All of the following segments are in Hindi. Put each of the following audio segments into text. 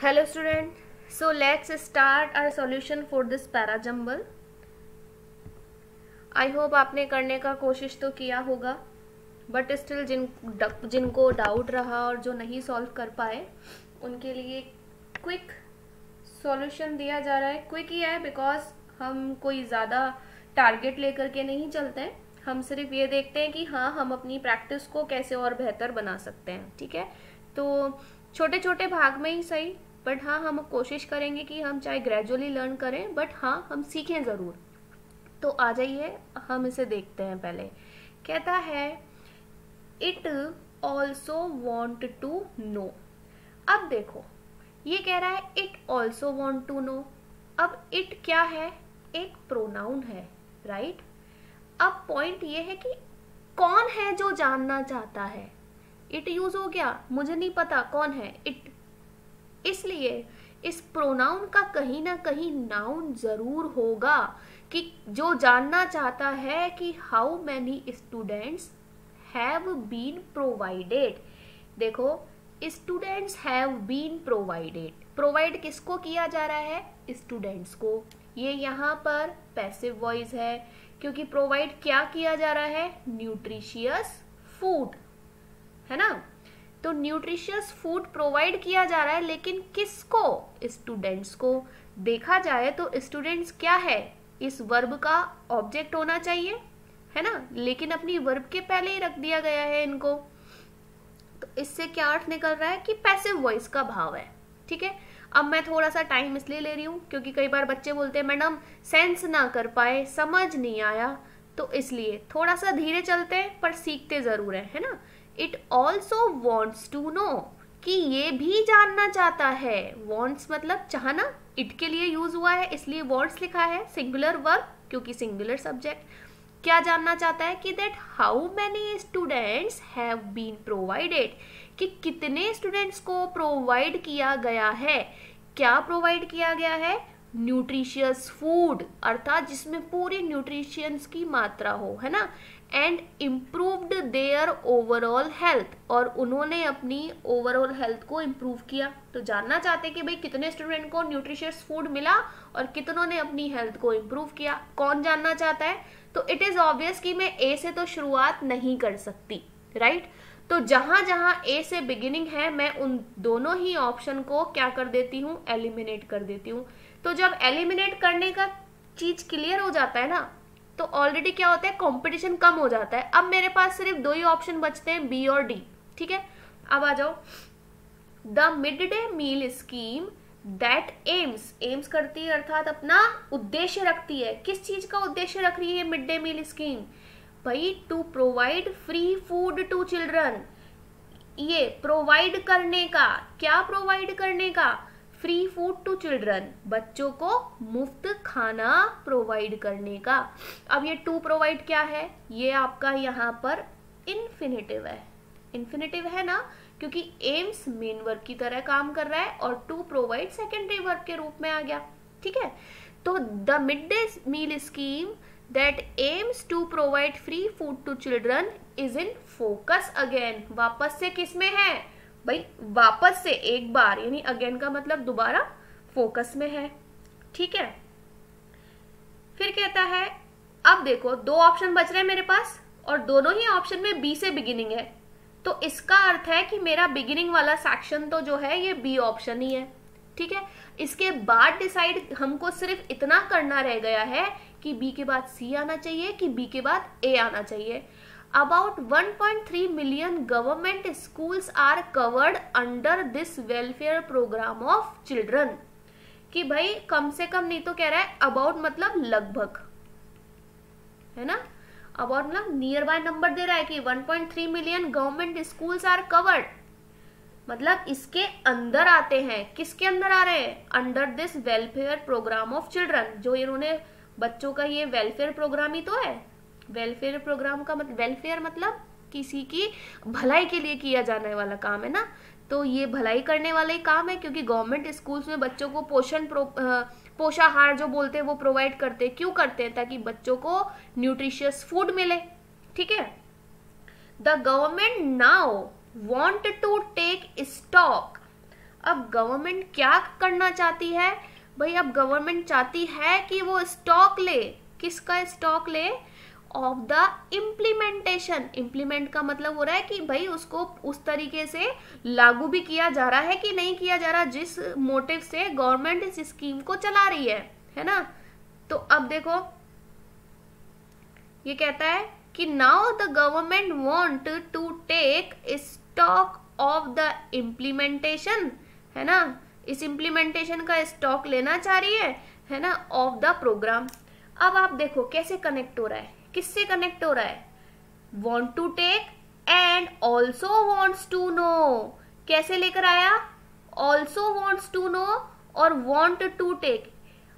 Hello student, so let's start our solution for this para jumble. I hope आपने करने का कोशिश तो किया होगा, बट स्टिल जिनको डाउट रहा और जो नहीं सॉल्व कर पाए उनके लिए क्विक सॉल्यूशन दिया जा रहा है. क्विक ही है बिकॉज हम कोई ज़्यादा टारगेट लेकर के नहीं चलते हैं. हम सिर्फ ये देखते हैं कि हाँ हम अपनी प्रैक्टिस को कैसे और बेहतर बना सकते हैं. ठीक है, तो छोटे छोटे भाग में ही सही, बट हाँ हम कोशिश करेंगे कि हम चाहे ग्रेजुअली लर्न करें, बट हाँ हम सीखें ज़रूर. तो आ जाइए हम इसे देखते हैं. पहले कहता है it also want to know. अब देखो ये कह रहा है it also want to know. अब इट क्या है? एक प्रोनाउन है, राइट? अब पॉइंट ये है कि कौन है जो जानना चाहता है. इट यूज हो गया, मुझे नहीं पता कौन है इट, इसलिए इस प्रोनाउन का कहीं ना कहीं नाउन जरूर होगा कि जो जानना चाहता है कि how many students have been provided. देखो students have been provided, provide किसको किया जा रहा है? स्टूडेंट्स को. ये यहाँ पर पैसिव वॉइस है क्योंकि प्रोवाइड क्या किया जा रहा है? न्यूट्रिशियस फूड, है ना? तो न्यूट्रिशियस फूड प्रोवाइड किया जा रहा है, लेकिन किसको? स्टूडेंट्स को. देखा जाए तो स्टूडेंट्स क्या है? इस वर्ब का ऑब्जेक्ट होना चाहिए, है ना? लेकिन अपनी वर्ब के पहले ही रख दिया गया है इनको. तो इससे क्या अर्थ निकल रहा है कि पैसिव वॉइस का भाव है. ठीक है, अब मैं थोड़ा सा टाइम इसलिए ले रही हूँ क्योंकि कई बार बच्चे बोलते हैं मैडम सेंस ना कर पाए, समझ नहीं आया, तो इसलिए थोड़ा सा धीरे चलते हैं पर सीखते जरूर है ना? It also wants to know, कि ये भी जानना चाहता है. वॉन्ट्स मतलब चाहना, इट के लिए यूज हुआ है इसलिए वॉन्ट्स लिखा है, सिंगुलर वर्ब क्योंकि सिंगुलर सब्जेक्ट. क्या जानना चाहता है कि that how many students have been provided, कि कितने स्टूडेंट्स को प्रोवाइड किया गया है. क्या प्रोवाइड किया गया है? न्यूट्रिशियस फूड, अर्थात जिसमें पूरी न्यूट्रिशियंस की मात्रा हो, है ना? And improved their overall health, और उन्होंने अपनी ओवरऑल हेल्थ को इम्प्रूव किया. तो जानना चाहते कि भाई कितने स्टूडेंट को न्यूट्रिशियस फूड मिला और कितनों ने अपनी हेल्थ को इम्प्रूव किया. कौन जानना चाहता है? तो इट इज ऑब्वियस कि मैं ए से तो शुरुआत नहीं कर सकती, राइट? तो जहां जहां ए से बिगिनिंग है मैं उन दोनों ही ऑप्शन को क्या कर देती हूँ? एलिमिनेट कर देती हूँ. तो जब एलिमिनेट करने का चीज क्लियर हो जाता है ना, तो ऑलरेडी क्या होता है? कंपटीशन कम हो जाता है. अब मेरे पास सिर्फ दो ही ऑप्शन बचते हैं, बी और डी. ठीक है, अब आ जाओ. The mid day meal scheme that aims करती है अर्थात अपना उद्देश्य रखती है. किस चीज का उद्देश्य रख रही है मिड डे मील स्कीम? भाई to provide free food to children. ये प्रोवाइड करने का, क्या प्रोवाइड करने का? फ्री फूड टू चिल्ड्रन, बच्चों को मुफ्त खाना प्रोवाइड करने का. अब ये टू प्रोवाइड क्या है? ये आपका यहाँ पर इन्फिनेटिव है. इन्फिनेटिव है ना, क्योंकि एम्स मेन वर्ब की तरह काम कर रहा है और टू प्रोवाइड सेकेंडरी वर्ब के रूप में आ गया. ठीक है, तो the mid day meal scheme that aims to provide free food to children is in focus again. वापस से किस में है भाई? वापस से एक बार, यानी अगेन का मतलब दोबारा, फोकस में है. ठीक है, फिर कहता है अब देखो दो ऑप्शन बच रहे हैं मेरे पास और दोनों ही ऑप्शन में बी से बिगिनिंग है. तो इसका अर्थ है कि मेरा बिगिनिंग वाला सेक्शन तो जो है ये बी ऑप्शन ही है. ठीक है, इसके बाद डिसाइड हमको सिर्फ इतना करना रह गया है कि बी के बाद सी आना चाहिए कि बी के बाद ए आना चाहिए. About 1.3 million government schools are covered under this welfare program of children. कि भाई कम से कम नहीं तो कह रहा है about मतलब लगभग, है ना? about मतलब नियर बाय नंबर दे रहा है कि 1.3 million government schools are covered, मतलब इसके अंदर आते हैं. किसके अंदर आ रहे हैं? Under this welfare programme of children. जो इन्होंने बच्चों का ये वेलफेयर प्रोग्राम ही तो है. वेलफेयर प्रोग्राम का मतलब, वेलफेयर मतलब किसी की भलाई के लिए किया जाने वाला काम है ना. तो ये भलाई करने वाला ही काम है क्योंकि गवर्नमेंट स्कूल्स में बच्चों को पोषाहार जो बोलते हैं वो प्रोवाइड करते हैं. क्यों करते हैं? ताकि बच्चों को न्यूट्रिशियस फूड मिले. ठीक है, the government now want to take stock अब गवर्नमेंट क्या करना चाहती है भाई? अब गवर्नमेंट चाहती है कि वो स्टॉक ले। किसका स्टॉक ले? Of the implementation. इम्प्लीमेंट का मतलब हो रहा है कि भाई उसको उस तरीके से लागू भी किया जा रहा है कि नहीं किया जा रहा, जिस मोटिव से गवर्नमेंट इस स्कीम को चला रही है ना। तो अब देखो ये कहता है कि now the government want to take stock of the implementation, है ना, इस इम्प्लीमेंटेशन का स्टॉक लेना चाह रही है ना, ऑफ द प्रोग्राम। अब आप देखो कैसे कनेक्ट हो रहा है, किससे कनेक्ट हो रहा है? Want to take and also wants to know. कैसे लेकर आया? ऑल्सो वांट्स टू नो और वांट टू टेक,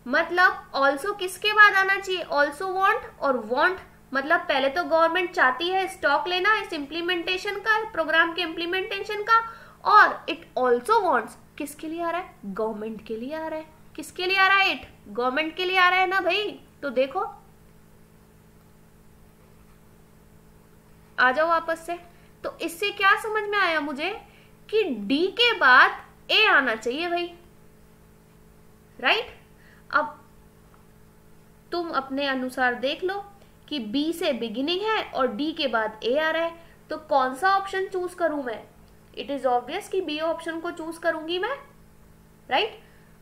मतलब ऑल्सो किसके बाद आना चाहिए? ऑल्सो वांट और वांट, मतलब पहले तो गवर्नमेंट चाहती है स्टॉक लेना इस इम्प्लीमेंटेशन का, प्रोग्राम के इम्प्लीमेंटेशन का, और इट ऑल्सो वांट्स किसके लिए आ रहा है? गवर्नमेंट के लिए आ रहा है। किसके लिए आ रहा है? इट गवर्नमेंट के लिए आ रहा है ना भाई। तो देखो आ जाओ वापस से। तो इससे क्या समझ में आया मुझे कि डी के बाद ए आना चाहिए भाई, राइट। अब तुम अपने अनुसार देख लो कि बी से बिगिनिंग है और डी के बाद ए आ रहा है, तो कौन सा ऑप्शन चूज करूं मैं? इट इज ऑब्वियस कि बी ऑप्शन को चूज करूंगी मैं, राइट।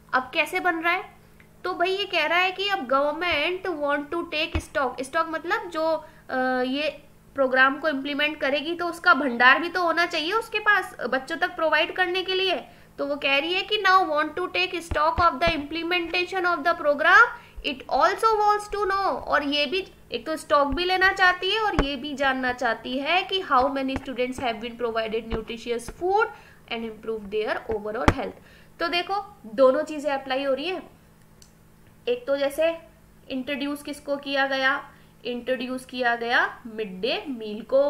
अब कैसे बन रहा है? तो भाई ये कह रहा है कि अब government want to take stock. Stock मतलब जो ये प्रोग्राम को इम्प्लीमेंट करेगी तो उसका भंडार भी तो होना चाहिए उसके पास बच्चों तक प्रोवाइड करने के लिए। तो वो कह रही है कि now want to take stock of the implementation of the programme, it also wants to know. और ये भी एक तो स्टॉक भी लेना चाहती है और ये भी जानना चाहती है कि how many students have been provided nutritious food and improve their overall health. तो देखो दोनों चीजें अप्लाई हो रही है। एक तो जैसे इंट्रोड्यूस किसको किया गया? इंट्रोड्यूस किया गया मिड डे मील को।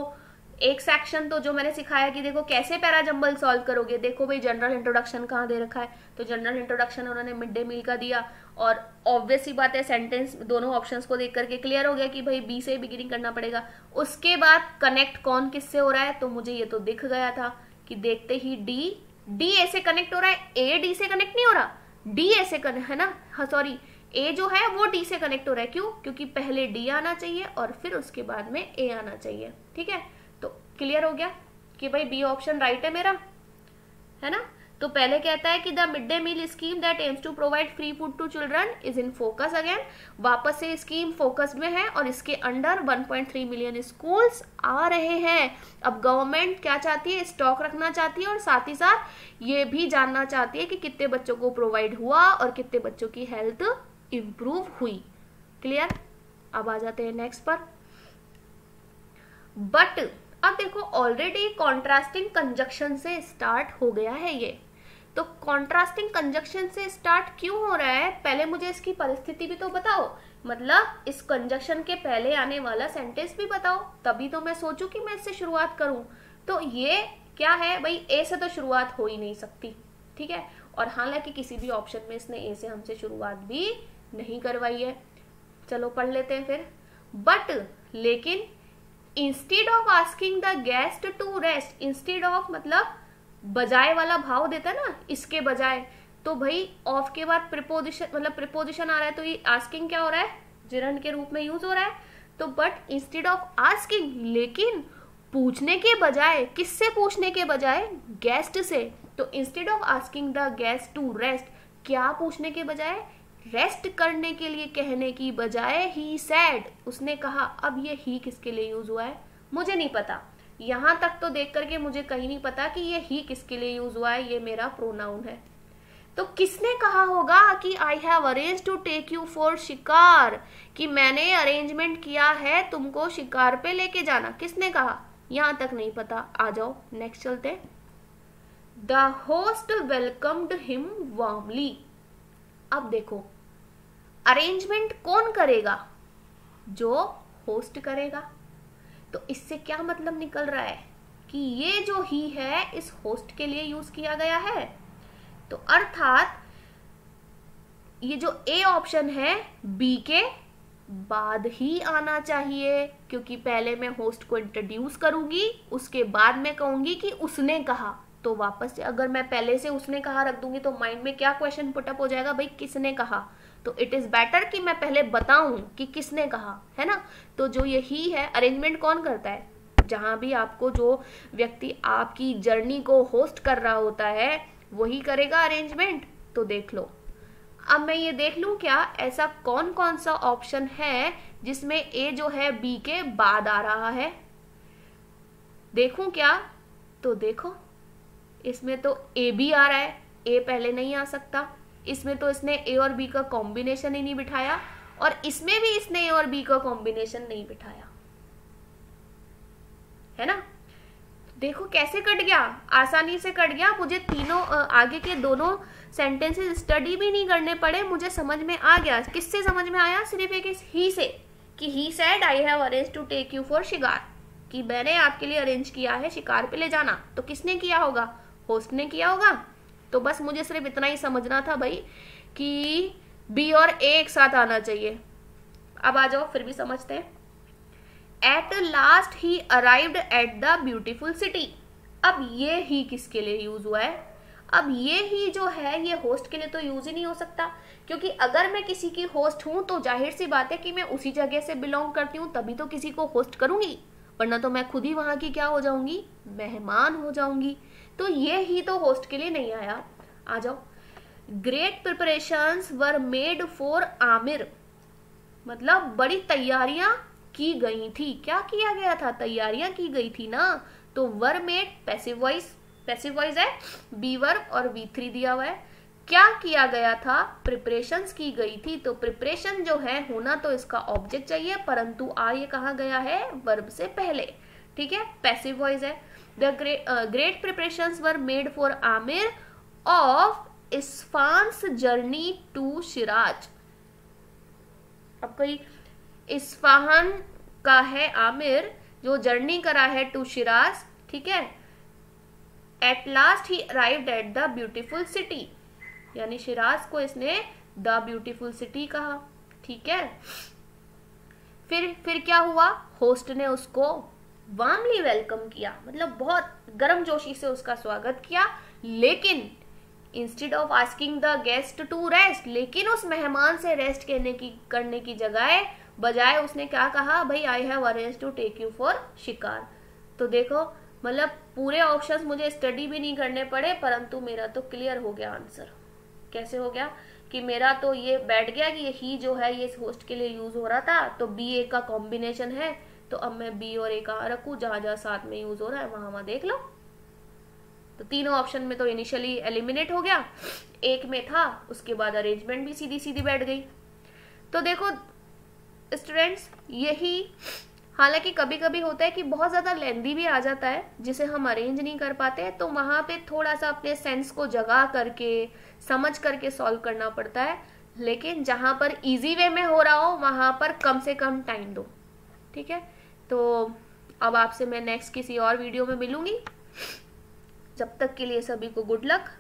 एक सेक्शन तो जो मैंने सिखाया कि देखो कैसे पैराजंबल सॉल्व करोगे। देखो भाई जनरल इंट्रोडक्शन कहाँ दे रखा है, तो जनरल इंट्रोडक्शन उन्होंने मिड डे मील का दिया, और ऑब्वियस ही बात है सेंटेंस दोनों ऑप्शंस को देख करके क्लियर हो गया कि भाई बी से बिगिनिंग करना पड़ेगा। उसके बाद कनेक्ट कौन किससे हो रहा है, तो मुझे ये तो दिख गया था कि देखते ही डी ए से कनेक्ट हो रहा है। ए डी से कनेक्ट नहीं हो रहा, डी ए से कनेक्ट है ना, हाँ सॉरी, ए जो है वो डी से कनेक्ट हो रहा है। क्यों? क्योंकि पहले डी आना चाहिए और फिर उसके बाद में ए आना चाहिए। ठीक है, तो क्लियर हो गया कि भाई बी ऑप्शन राइट है मेरा, है ना। तो पहले कहता है कि the mid day meal scheme that aims to provide free food to children is in focus again. वापस से स्कीम फोकस में है और इसके अंडर 1.3 मिलियन स्कूल्स आ रहे हैं। अब गवर्नमेंट क्या चाहती है? स्टॉक रखना चाहती है और साथ ही साथ ये भी जानना चाहती है कि कितने बच्चों को प्रोवाइड हुआ और कितने बच्चों की हेल्थ इंप्रूव हुई। क्लियर? अब आ जाते हैं नेक्स्ट पर। बट अब देखो ऑलरेडी कॉन्ट्रास्टिंग कंजक्शन से स्टार्ट हो गया है ये। तो कॉन्ट्रास्टिंग कंजक्शन से स्टार्ट क्यों हो रहा है? पहले मुझे इसकी परिस्थिति भी तो बताओ, मतलब इस कंजक्शन के पहले आने वाला सेंटेंस भी बताओ, तभी तो मैं सोचूं कि मैं इससे शुरुआत करूं। तो ये क्या है भाई? ए से तो शुरुआत हो ही नहीं सकती, ठीक है। और हालांकि किसी भी ऑप्शन में इसने ए से हमसे शुरुआत भी नहीं करवाई है। चलो पढ़ लेते हैं फिर। बट लेकिन instead of asking the guest to rest, instead of मतलब बजाय वाला भाव देता है ना, इसके बजाय, तो भाई ऑफ के बाद प्रिपोजिशन मतलब प्रिपोजिशन आ रहा है, तो ये आस्किंग क्या हो रहा है? जिरंड के रूप में यूज हो रहा है। तो बट इंस्टेड ऑफ आस्किंग, लेकिन पूछने के बजाय, किससे पूछने के बजाय? गेस्ट से। तो instead of asking the guest to rest, क्या पूछने के बजाय? रेस्ट करने के लिए कहने की बजाय ही सेड, उसने कहा। अब ये ही किसके लिए यूज हुआ है मुझे नहीं पता, यहां तक तो देख करके मुझे कहीं नहीं पता कि ये ही किसके लिए यूज हुआ है। ये मेरा प्रोनाउन है। तो किसने कहा होगा कि I have arrange to take you for shikar, कि मैंने अरेंजमेंट किया है तुमको शिकार पे लेके जाना, किसने कहा? यहां तक नहीं पता। आ जाओ नेक्स्ट चलते। The host welcomed him warmly. अब देखो अरेंजमेंट कौन करेगा? जो होस्ट करेगा। तो इससे क्या मतलब निकल रहा है कि ये जो ही है इस होस्ट के लिए यूज किया गया है। तो अर्थात ये जो ए ऑप्शन है बी के बाद ही आना चाहिए, क्योंकि पहले मैं होस्ट को इंट्रोड्यूस करूंगी, उसके बाद मैं कहूंगी कि उसने कहा, तो वापस से अगर मैं पहले से उसने कहा रख दूंगी तो माइंड में क्या क्वेश्चन पुटअप हो जाएगा, भाई किसने कहा। तो इट इज बेटर कि मैं पहले बताऊं कि किसने कहा, है ना। तो जो यही है अरेंजमेंट कौन करता है, जहां भी आपको जो व्यक्ति आपकी जर्नी को होस्ट कर रहा होता है वही करेगा अरेंजमेंट। तो देख लो, अब मैं ये देख लूं क्या ऐसा कौन कौन सा ऑप्शन है जिसमें ए जो है बी के बाद आ रहा है, देखूं क्या। तो देखो इसमें तो ए बी आ रहा है, ए पहले नहीं आ सकता। इसमें तो इसने ए और बी का कॉम्बिनेशन ही नहीं बिठाया, और इसमें भी इसने ए और बी का कॉम्बिनेशन नहीं बिठाया, है ना। देखो कैसे कट गया, आसानी से कट गया। मुझे तीनों आगे के दोनों सेंटेंसेस स्टडी भी नहीं करने पड़े, मुझे समझ में आ गया। किससे समझ में आया, सिर्फ एक ही से, कि he said I have arrange to take you for shikar, कि मैंने आपके लिए अरेंज किया है शिकार पे ले जाना। तो किसने किया होगा, होस्ट ने किया होगा। तो बस मुझे सिर्फ इतना ही समझना था भाई कि बी और ए एक साथ आना चाहिए। अब आ जाओ फिर भी समझते हैं। At last he arrived at the beautiful city. अब ये ही किसके लिए यूज हुआ है, अब ये ही जो है ये होस्ट के लिए तो यूज ही नहीं हो सकता, क्योंकि अगर मैं किसी की होस्ट हूं तो जाहिर सी बात है कि मैं उसी जगह से बिलोंग करती हूँ, तभी तो किसी को होस्ट करूंगी, वरना तो मैं खुद ही वहां की क्या हो जाऊंगी, मेहमान हो जाऊंगी। तो ये ही तो होस्ट के लिए नहीं आया। आ जाओ, great preparations were made for Aamir, मतलब बड़ी तैयारियां की गई थी। क्या किया गया था, तैयारियां की गई थी ना। तो वर मेड पैसिव वॉइस है, बी वर्ब और V3 दिया हुआ है। क्या किया गया था, प्रिपरेशंस की गई थी। तो प्रिपरेशन जो है होना तो इसका ऑब्जेक्ट चाहिए, परंतु आ ये कहा गया है वर्ब से पहले, ठीक है, पैसिव वॉइस है। The great preparations were made for Amir of Isfahan's journey to Shiraz. अब कोई इस्फहान का है आमिर जो जर्नी करा है टू शिराज, ठीक है। At last he arrived at the beautiful city, यानी शिराज को इसने द ब्यूटीफुल सिटी कहा, ठीक है। फिर क्या हुआ, होस्ट ने उसको वार्मली वेलकम किया, मतलब बहुत गर्मजोशी से उसका स्वागत किया। लेकिन instead of asking the guest to rest, लेकिन उस मेहमान से रेस्ट करने की बजाय उसने क्या कहा, भाई I have arrange to take you for shikar. तो देखो मतलब पूरे ऑप्शंस मुझे स्टडी भी नहीं करने पड़े, परंतु मेरा तो क्लियर हो गया आंसर। कैसे हो गया कि मेरा तो ये बैठ गया कि ये ही जो है ये होस्ट के लिए यूज हो रहा था, तो बी ए का कॉम्बिनेशन है, तो अब मैं बी और ए कहाँ रखूं, जहां जहां साथ में यूज हो रहा है वहां देख लो। तो तीनों ऑप्शन में तो इनिशियली एलिमिनेट हो गया, एक में था, उसके बाद अरेंजमेंट भी सीधी सीधी बैठ गई। तो देखो स्टूडेंट्स, यही हालांकि कभी कभी होता है कि बहुत ज्यादा लेंदी भी आ जाता है जिसे हम अरेंज नहीं कर पाते, तो वहां पे थोड़ा सा अपने सेंस को जगा करके समझ करके सॉल्व करना पड़ता है। लेकिन जहां पर इजी वे में हो रहा हो वहां पर कम से कम टाइम दो, ठीक है। तो अब आपसे मैं नेक्स्ट किसी और वीडियो में मिलूंगी, जब तक के लिए सभी को गुड लक।